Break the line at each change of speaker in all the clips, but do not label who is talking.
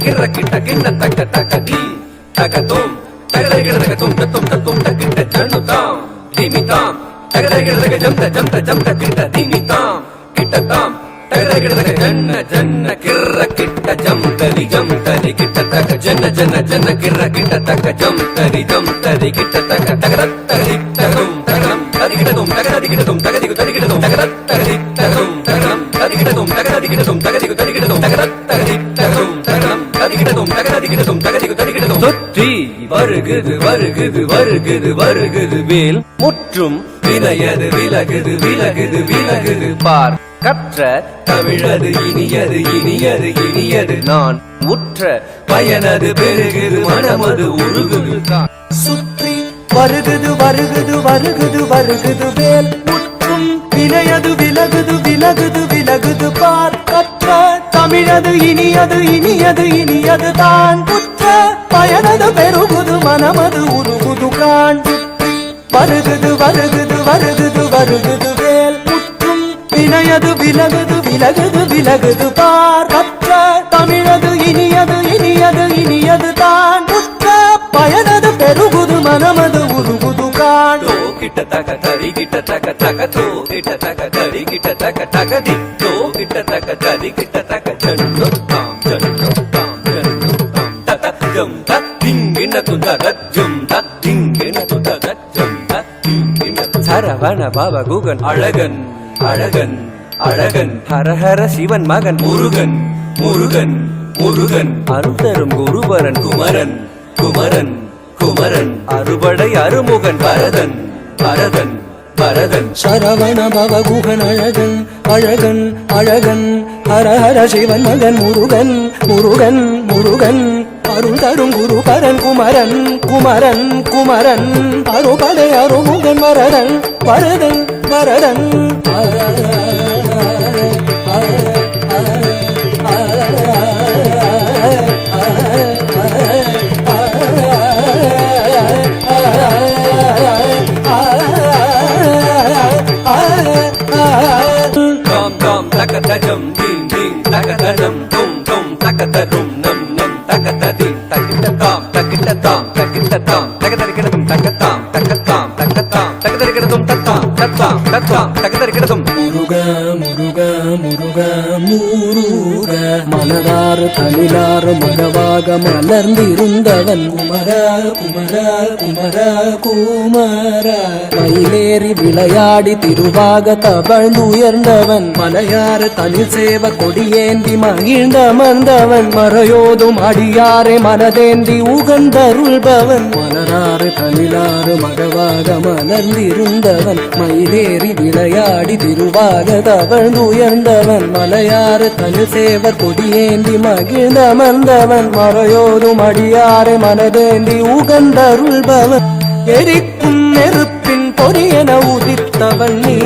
கிர்ர கிட்ட கிண்ண தக்க தக்க தீ தகதும் தகதகிடதக தும் தத்தும் தத்தும் தக்கிட்ட ஜனுதாம் திமிதாம் தகதகிடதக ஜம்த ஜம்த ஜம்த கிட்ட திமிதாம் கிட்டதாம் தகதகிடதக ஜன்ன ஜன்ன கிர்ர கிட்ட ஜம்தரி ஜம்தரி கிட்ட தக ஜன்ன ஜன்ன ஜன்ன கிர்ர கிட்ட தக ஜம்தரி ஜம்தரி கிட்ட தக தகதத்தரி தகதும் தகதம் ததிகிடதும் தகததிகிடதும் தகதிகு ததிகிடதும் தகதத்தரி தகதும் தகதம் ததிகிடதும் தகததிகிடதும் தகதிகு ததிகிடதும் தகதத்தரி தகதும் தகதம் ததிகிடதும் தகததிகிடதும் தகதிகு ததிகிடதும் தொற்றி வருகுது வருகுது வருகுது வருகுது வேல் முற்றும் வினையது விலகுது விலகுது விலகுது பார் கற்ற தமிழது இனியது இனியது இனியது நான் உற்ற பயனது பெருகுது மனமது உருகுது தான்
சுற்றி வருகுது வருகுது வருகுது வருகுது வேல் முற்றும் வினையது விலகுது விலகுது விலகுது பார் கற்ற தமிழது இனியது இனியது இனியது தான் உற்ற பயனது பெருகுது மனமது உருகுது கான் வருகுது வருகுது வருகுது வருகுது வேல் முற்றும் வினையது விலகுது விலகுது விலகுது பார் கற்ற தமிழது இனியது இனியது இனியது தான் உற்ற பயனது பெருகுது மனமது உருகுது கான்
தோ கிட்ட தக தரி கிட்ட தக தக தோ கிட்ட தக தரி கிட்ட தக தக தி தோ கிட்ட தக தரி கிட்ட தக ஜன்னு தாம் ஜன்னு தாம் ஜன்னு தாம் தத ஜம் தத்திங்கின துத ஜம் தத்திங்கின துத ஜம் தத்திங்கின சரவண பவ குகன் அழகன் அழகன் அழகன் ஹரஹர சிவன் மகன் முருகன் முருகன் முருகன் அருள் தரும் குருபரன் குமரன் குமரன் குமரன் அறுபடை அருமுகன் பரதன் பரதன் பரதன்
சரவண பவ குகன் அழகன் அழகன் அழகன் ஹரஹர சிவன் மகன் முருகன் முருகன் முருகன் அருள் தரும் குருபரன் குமரன் குமரன் குமரன் அறுபடை அருமுகன் வரதன் வரதன் வரதன்
தகதஜம் தீம் தீம் தகதஜம் தும் தும் தகதரும் நம் நம் தகததீம் தகிட்டதாம் தகிட்டதாம் தகிட்டதாம் தகதரிகிடதும் தகதாம் தகதாம் தகதாம் தகதரிகிடதும் தத்தாம் தத்தாம் தத்தாம் தகதரிகிடதும்
முருகா முருகா முருகா முருக மலராறு தனிலாறு மகவாக மலர்ந்திருந்தவன் குமரா குமரா குமரா குமரா மயிலேறி விளையாடி திருவாக தவழ்ந்துயர்ந்தவன் மலையாறு தனில் சேவ கொடியேந்தி மகிழ்ந்தமர்ந்தவன் மறையோதும் அடியாரை மனதேந்தி உகந்தருள்பவன் மலராறு தனிலாறு மகவாக மலர்ந்திருந்தவன் மயிலேறி விளையாடி திருவாக தவழ்ந்துயர்ந்தவன் மலையாறு தனில் சேவர் கொடியேந்தி மகிழ்ந்தமர்ந்தவன் மறையோதும் அடியாரை மனதேந்தி உகந்தருள்பவன் எரிக்கும் நெருப்பின் பொரியன உதித்தவன் நீ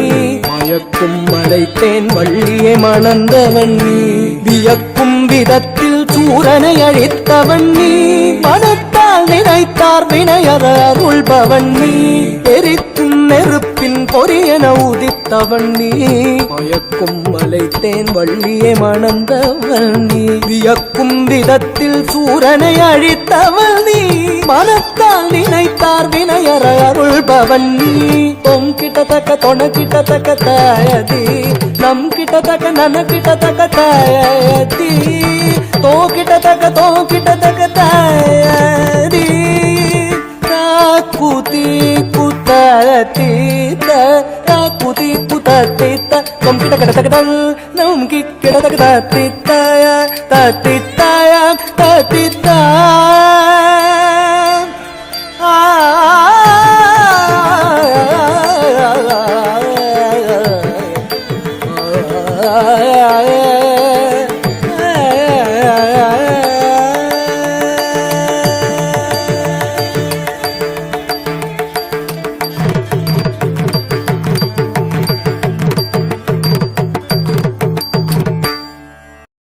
மயக்கும் மலைத்தேன் வள்ளியை மணந்தவன் நீ வியக்கும் விதத்தில் சூரனை அழித்தவன் நீ மனத்தால் நினைத்தார் வினையற அருள்பவன் நீ எரிக்கும் நெருப்பின் பொரியன உதித்தவன் நீ மயக்கும் மலைத்தேன் வள்ளியை மணந்தவன் நீ வியக்கும் விதத்தில் சூரனை அழித்தவன் நீ மனத்தால் நினைத்தார் வினையற அருள்பவன் நீ தொம் கிட்டத்தக்க தொண கிட்டத்தக்க தாயதி நம் கிட்டத்தக்க நன கிட்டத்தக்க தாயதி தோ கிட்டத்தக்க தாயதி காக்குதி குத்தீத காக்குதி குத்தீத தொம் கிட்டத்தக்க நம் கிட்டத்தக்க தாத்தித்தாய தாத்தி